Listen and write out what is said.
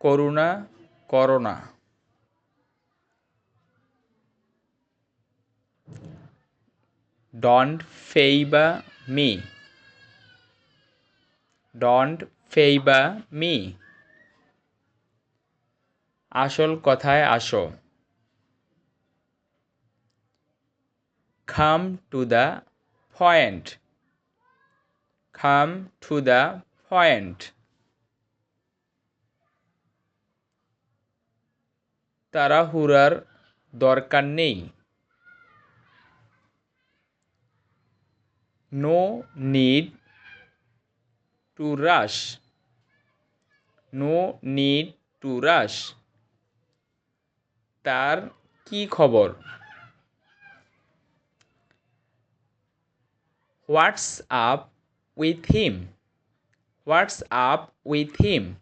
করুণা করো না। Don't favour me. Don't favour me. আসল কথায় আসো। Come to the point. Come to the point. তাড়াহুড়ার দরকার নেই। No need to rush. No need to rush. তার কি খবর? What's up with him. What's up with him.